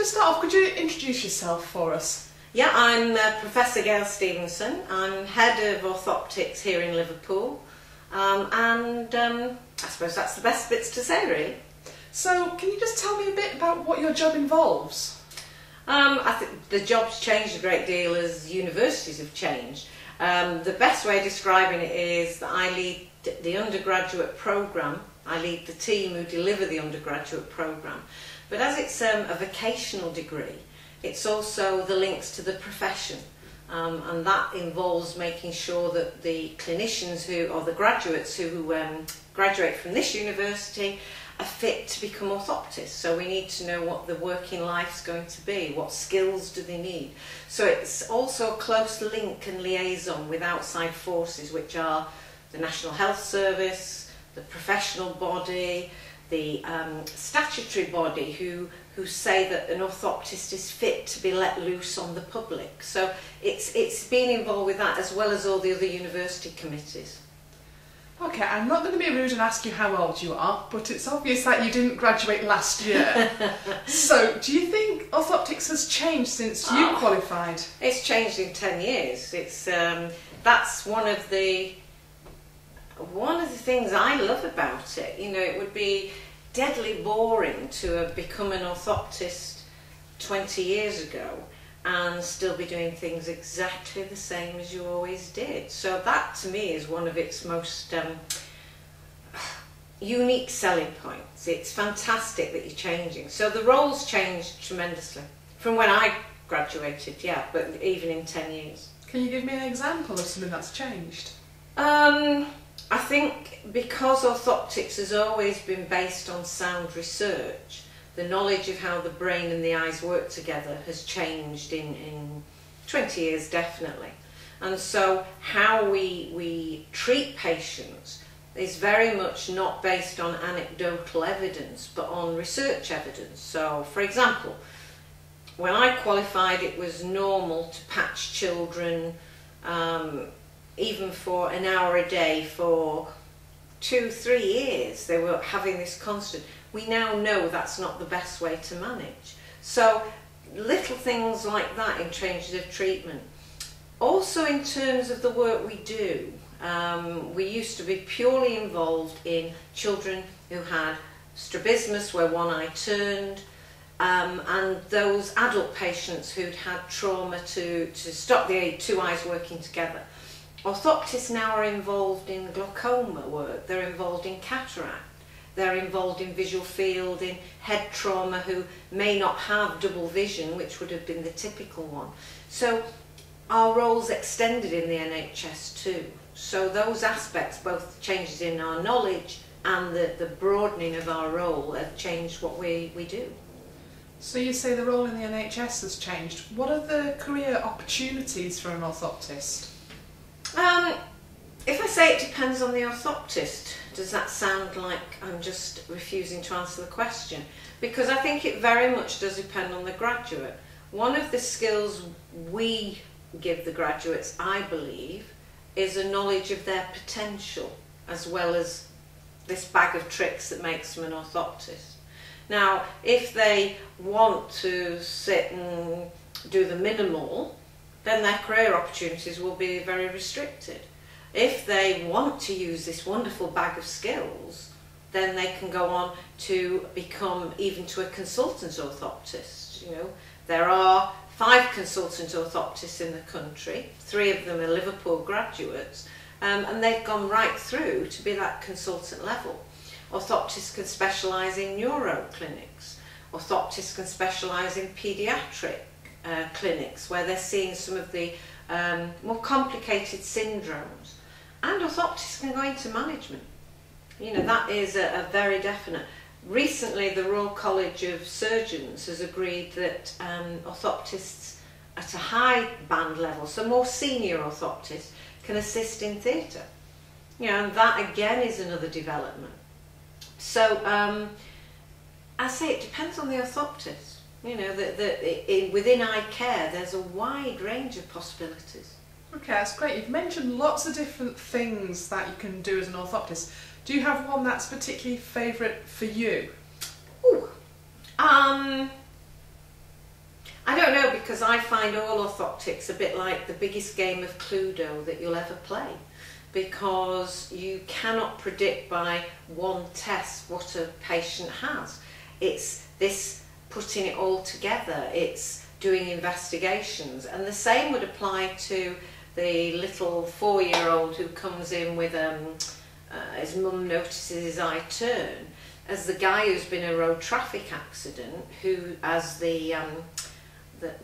start off, could you introduce yourself for us? Yeah, I'm Professor Gail Stephenson. I'm Head of Orthoptics here in Liverpool. I suppose that's the best bits to say, really. So, can you just tell me a bit about what your job involves? I think the job's changed a great deal as universities have changed. The best way of describing it is that I lead the undergraduate programme. I lead the team who deliver the undergraduate programme. But as it's a vocational degree, it's also the links to the profession. And that involves making sure that the clinicians or the graduates who graduate from this university are fit to become orthoptists. So we need to know what the working life's going to be, what skills do they need. So it's also a close link and liaison with outside forces, which are the National Health Service, the professional body, the statutory body who say that an orthoptist is fit to be let loose on the public. So it's being involved with that as well as all the other university committees. Okay, I'm not going to be rude and ask you how old you are, but it's obvious that you didn't graduate last year. So, do you think orthoptics has changed since you qualified? It's changed in 10 years. That's one of the things I love about it. You know, it would be deadly boring to have become an orthoptist 20 years ago and still be doing things exactly the same as you always did. So that to me is one of its most unique selling points. It's fantastic that you're changing. So the role's changed tremendously from when I graduated, yeah, but even in 10 years. Can you give me an example of something that's changed? I think because orthoptics has always been based on sound research, the knowledge of how the brain and the eyes work together has changed in 20 years definitely. And so how we treat patients is very much not based on anecdotal evidence but on research evidence. So for example, when I qualified it was normal to patch children even for an hour a day for 2-3 years. They were having this constant. We now know that's not the best way to manage. So little things like that in changes of treatment. Also in terms of the work we do, we used to be purely involved in children who had strabismus where one eye turned, and those adult patients who'd had trauma to stop the two eyes working together. Orthoptists now are involved in glaucoma work, they're involved in cataract, they're involved in visual field, in head trauma who may not have double vision, which would have been the typical one. So our role's extended in the NHS too. So those aspects, both changes in our knowledge and the broadening of our role, have changed what we do. So you say the role in the NHS has changed. What are the career opportunities for an orthoptist? If I say it depends on the orthoptist, does that sound like I'm just refusing to answer the question? Because I think it very much does depend on the graduate. One of the skills we give the graduates, I believe, is a knowledge of their potential as well as this bag of tricks that makes them an orthoptist. Now, if they want to sit and do the minimal, then their career opportunities will be very restricted. If they want to use this wonderful bag of skills, then they can go on to become even to a consultant orthoptist. You know, there are 5 consultant orthoptists in the country, 3 of them are Liverpool graduates, and they've gone right through to be that consultant level. Orthoptists can specialise in neuro clinics. Orthoptists can specialise in paediatric clinics where they're seeing some of the more complicated syndromes. And orthoptists can go into management. You know, that is a very definite. Recently, the Royal College of Surgeons has agreed that orthoptists at a high band level, so more senior orthoptists, can assist in theatre. You know, and that again is another development. So, I say it depends on the orthoptist. You know, within eye care, there's a wide range of possibilities. Okay, that's great. You've mentioned lots of different things that you can do as an orthoptist. Do you have one that's particularly favourite for you? Ooh. I don't know, because I find all orthoptics a bit like the biggest game of Cluedo that you'll ever play, because you cannot predict by one test what a patient has. It's this putting it all together, it's doing investigations, and the same would apply to the little 4-year-old who comes in with his mum notices his eye turn, as the guy who's been in a road traffic accident, who as the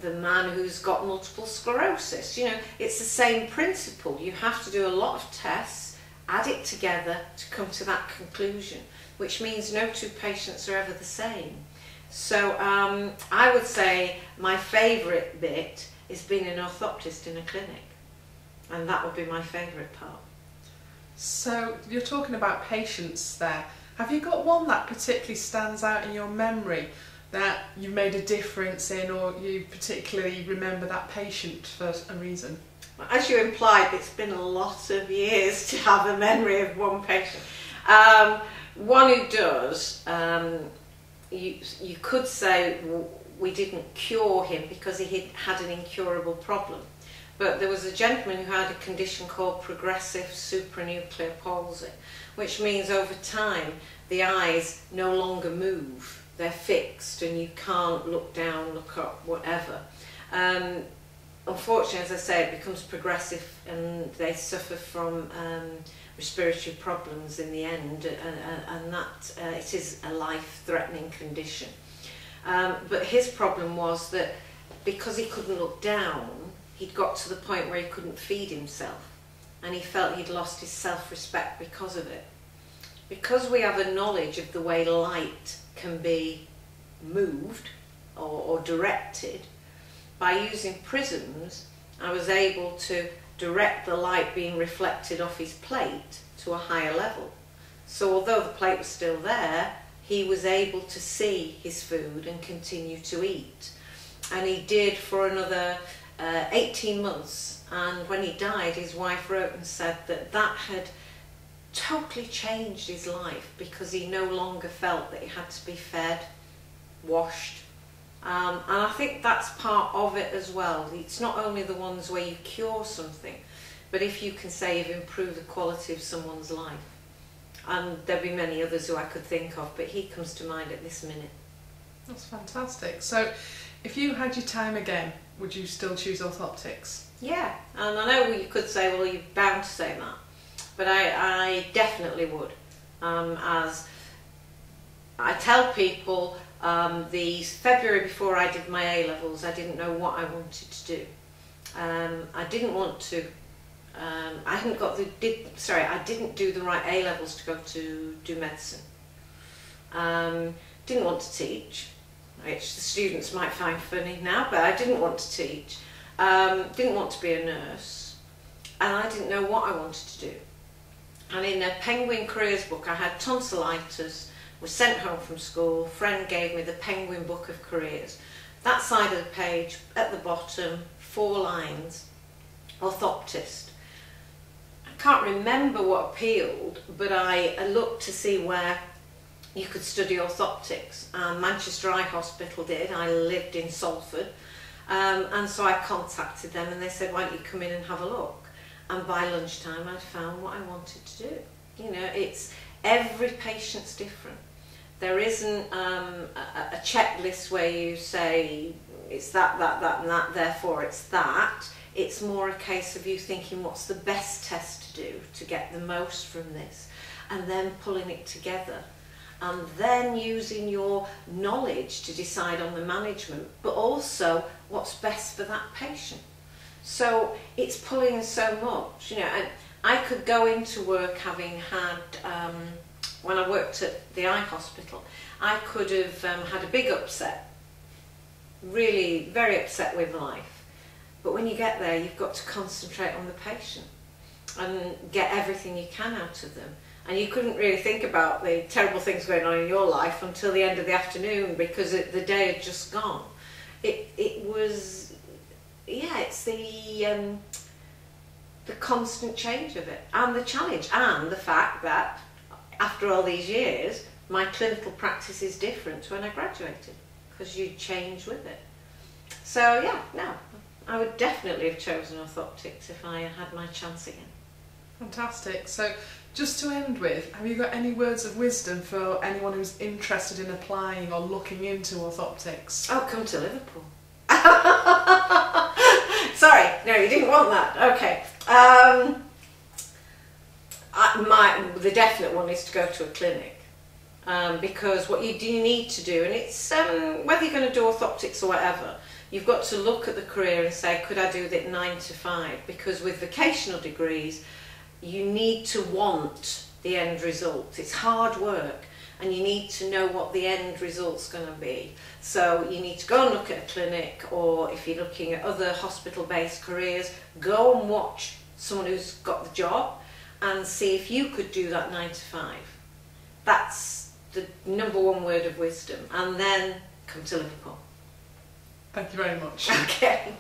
man who's got multiple sclerosis. You know, it's the same principle. You have to do a lot of tests, add it together to come to that conclusion, which means no two patients are ever the same. So I would say my favourite bit is being an orthoptist in a clinic, and that would be my favourite part. So you're talking about patients there. Have you got one that particularly stands out in your memory that you made a difference in, or you particularly remember that patient for a reason? As you implied, it's been a lot of years to have a memory of one patient. One who does, you could say we didn't cure him because he had an incurable problem. But there was a gentleman who had a condition called progressive supranuclear palsy, which means over time the eyes no longer move. They're fixed and you can't look down, look up, whatever. Unfortunately, as I say, it becomes progressive and they suffer from respiratory problems in the end, and that it is a life-threatening condition. But his problem was that because he couldn't look down, he'd got to the point where he couldn't feed himself, and he felt he'd lost his self-respect because of it. Because we have a knowledge of the way light can be moved or directed, by using prisms, I was able to direct the light being reflected off his plate to a higher level. So although the plate was still there, he was able to see his food and continue to eat. And he did for another 18 months, and when he died, his wife wrote and said that that had totally changed his life, because he no longer felt that he had to be fed, washed. And I think that's part of it as well. It's not only the ones where you cure something, but if you can say you've improved the quality of someone's life. And there'll be many others who I could think of, but he comes to mind at this minute. That's fantastic. So if you had your time again, would you still choose orthoptics? Yeah, and I know you could say, well, you're bound to say that, but I definitely would. As I tell people, the February before I did my A-levels, I didn't know what I wanted to do. I didn't want to, I didn't do the right A-levels to go to do medicine. Didn't want to teach, which the students might find funny now, but I didn't want to teach. Didn't want to be a nurse, and I didn't know what I wanted to do. And in a Penguin Careers book, I had tonsillitis, was sent home from school, friend gave me the Penguin Book of Careers. That side of the page, at the bottom, 4 lines, orthoptist. I can't remember what appealed, but I looked to see where you could study orthoptics. Manchester Eye Hospital did. I lived in Salford, and so I contacted them and they said, why don't you come in and have a look? And by lunchtime I'd found what I wanted to do. You know, it's every patient's different. There isn't a checklist where you say it's that, and that, therefore it's that. It's more a case of you thinking what's the best test to do to get the most from this, and then pulling it together, and then using your knowledge to decide on the management, but also what's best for that patient. So it's pulling so much, you know. I could go into work having had, when I worked at the eye hospital, I could have had a big upset, really very upset with life. But when you get there, you've got to concentrate on the patient and get everything you can out of them. And you couldn't really think about the terrible things going on in your life until the end of the afternoon, because the day had just gone. It was, yeah, it's the constant change of it, and the challenge, and the fact that after all these years, my clinical practice is different to when I graduated, because you change with it. So yeah, no, I would definitely have chosen orthoptics if I had my chance again. Fantastic. So just to end with, have you got any words of wisdom for anyone who's interested in applying or looking into orthoptics? Oh, come to Liverpool. Sorry, no, you didn't want that. Okay. The definite one is to go to a clinic, because what you do need to do, and it's whether you're going to do orthoptics or whatever, you've got to look at the career and say, could I do that 9 to 5? Because with vocational degrees, you need to want the end result. It's hard work, and you need to know what the end result's going to be. So you need to go and look at a clinic, or if you're looking at other hospital-based careers, go and watch someone who's got the job and see if you could do that 9 to 5. That's the #1 word of wisdom. And then come to Liverpool. Thank you very much. Okay.